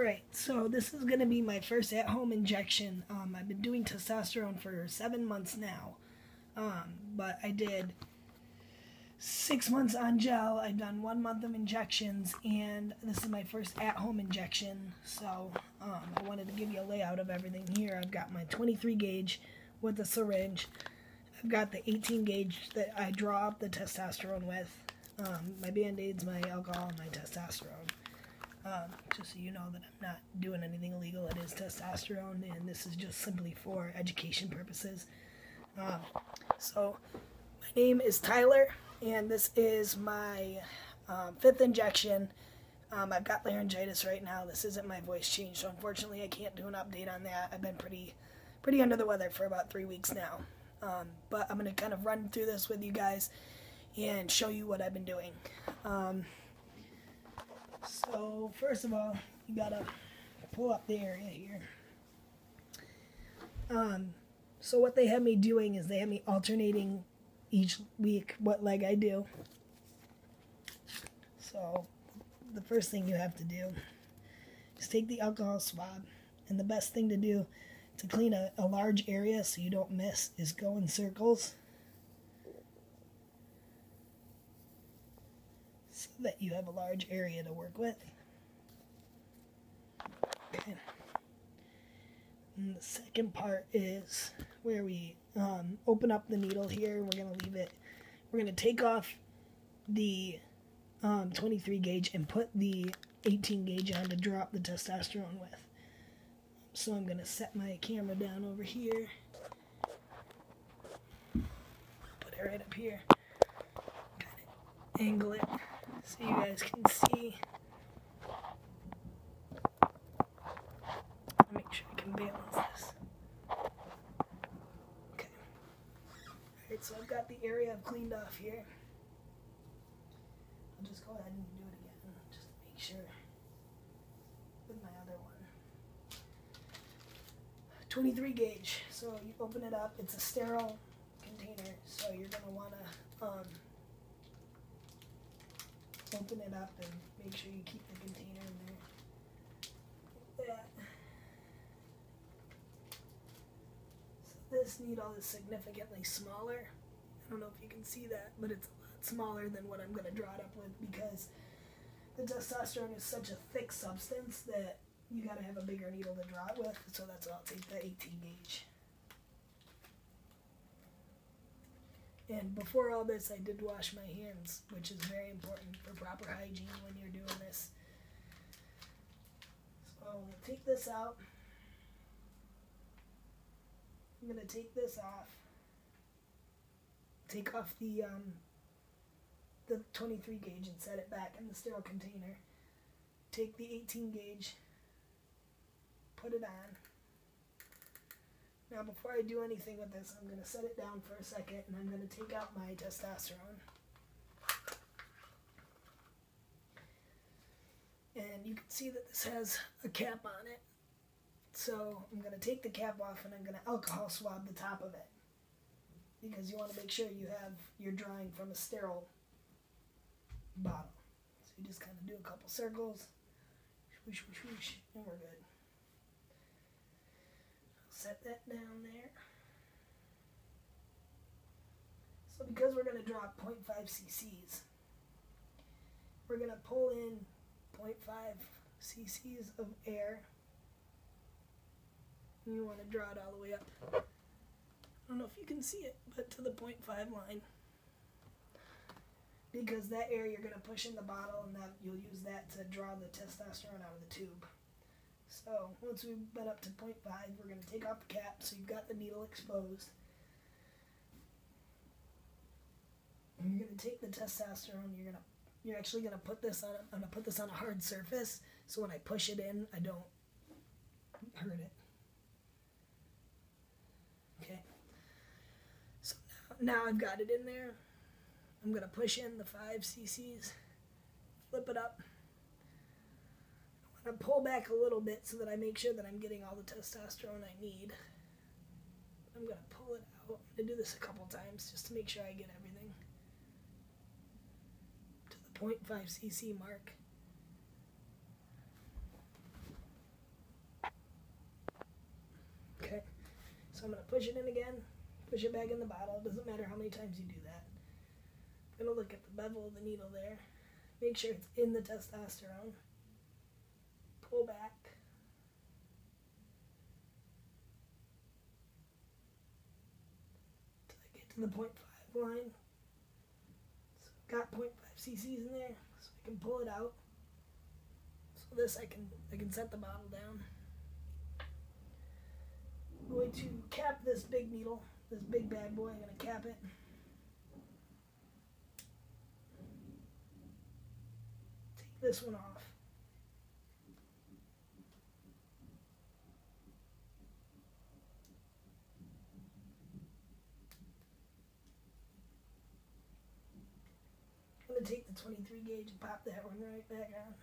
Alright, so this is going to be my first at-home injection. I've been doing testosterone for 7 months now, but I did 6 months on gel. I've done 1 month of injections, and this is my first at-home injection, so I wanted to give you a layout of everything here. I've got my 23 gauge with a syringe. I've got the 18 gauge that I draw up the testosterone with. My Band-Aids, my alcohol, and my testosterone. Just so you know that I'm not doing anything illegal. It is testosterone, and this is just simply for education purposes. So, my name is Tyler, and this is my 5th injection. I've got laryngitis right now. This isn't my voice change, so unfortunately I can't do an update on that. I've been pretty under the weather for about 3 weeks now. But I'm going to kind of run through this with you guys and show you what I've been doing. So, first of all, you gotta pull up the area here. So what they have me doing is they have me alternating each week what leg I do. So, the first thing you have to do is take the alcohol swab, and the best thing to do to clean a large area so you don't miss is go in circles, so that you have a large area to work with. Okay. And the second part is where we open up the needle here. We're going to leave it. We're going to take off the 23 gauge and put the 18 gauge on to drop the testosterone with. So I'm going to set my camera down over here. Put it right up here. Kind of angle it so you guys can see. Make sure I can balance this. Okay. Alright, so I've got the area I've cleaned off here. I'll just go ahead and do it again, just to make sure with my other one. 23 gauge. So you open it up. It's a sterile container, so you're going to want to open it up and make sure you keep the container in there. Like that. So this needle is significantly smaller. I don't know if you can see that, but it's a lot smaller than what I'm going to draw it up with, because the testosterone is such a thick substance that you got to have a bigger needle to draw it with. So that's why I'll take the 18 gauge. And before all this, I did wash my hands, which is very important for proper hygiene when you're doing this. So I'm going to take this out. I'm going to take this off. Take off the 23 gauge and set it back in the sterile container. Take the 18 gauge, put it on. Now, before I do anything with this, I'm going to set it down for a second, and I'm going to take out my testosterone. And you can see that this has a cap on it. So I'm going to take the cap off, and I'm going to alcohol swab the top of it, because you want to make sure you're drawing from a sterile bottle. So you just kind of do a couple circles, whoosh, whoosh, whoosh, and we're good. Set that down there. So because we're going to draw 0.5 cc's, we're going to pull in 0.5 cc's of air. And you want to draw it all the way up. I don't know if you can see it, but to the 0.5 line. Because that air you're going to push in the bottle, and that you'll use that to draw the testosterone out of the tube. So once we've been up to 0.5, we're going to take off the cap so you've got the needle exposed. And you're going to take the testosterone. You're actually going to put this on. I'm going to put this on a hard surface, so when I push it in, I don't hurt it. Okay. So now I've got it in there. I'm going to push in the 5 cc's, flip it up. I'm going to pull back a little bit so that I make sure that I'm getting all the testosterone I need. I'm going to pull it out. I'm going to do this a couple times just to make sure I get everything to the 0.5 cc mark. So I'm going to push it in again, push it back in the bottle. It doesn't matter how many times you do that. I'm going to look at the bevel of the needle there. Make sure it's in the testosterone. Pull back. Till I get to the 0.5 line. So I've got 0.5 cc's in there, so I can pull it out. So this I can set the bottle down. I'm going to cap this big needle, this big bad boy. I'm going to cap it. Take this one off. I'm going to take the 23 gauge and pop that one right back on.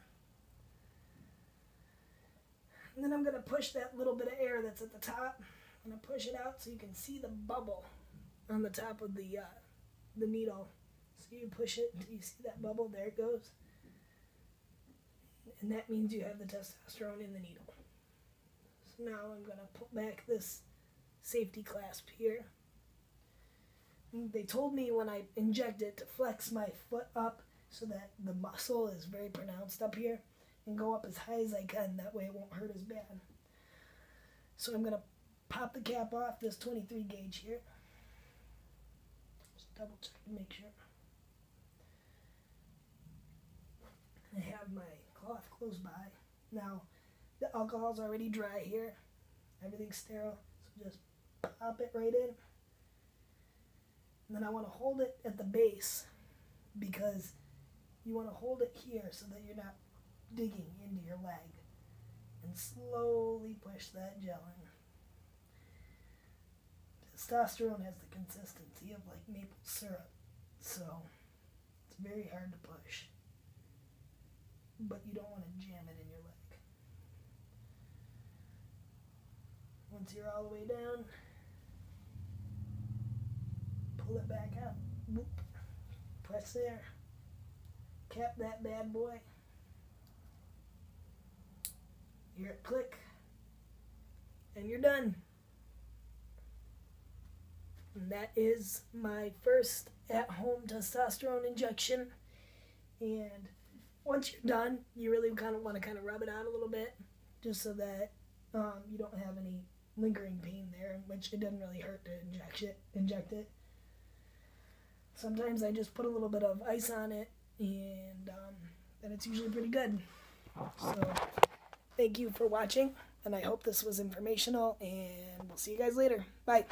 And then I'm going to push that little bit of air that's at the top. I'm going to push it out so you can see the bubble on the top of the needle. So you push it until you see that bubble. There it goes. And that means you have the testosterone in the needle. So now I'm going to pull back this safety clasp here. They told me when I inject it to flex my foot up so that the muscle is very pronounced up here and go up as high as I can. That way it won't hurt as bad. So I'm going to pop the cap off this 23 gauge here. Just double check and make sure. I have my cloth close by. Now the alcohol's already dry here. Everything's sterile. So just pop it right in. And then I want to hold it at the base because you want to hold it here so that you're not digging into your leg. And slowly push that gel in. Testosterone has the consistency of like maple syrup, so it's very hard to push. But you don't want to jam it in your leg. Once you're all the way down, pull it back out. Whoop. Press there. Cap that bad boy. Hear it click. And you're done. And that is my first at-home testosterone injection. And once you're done, you really want to rub it out a little bit, just so that you don't have any lingering pain there, which it doesn't really hurt to inject it. Sometimes I just put a little bit of ice on it, and then it's usually pretty good. So thank you for watching, and I hope this was informational, and we'll see you guys later. Bye.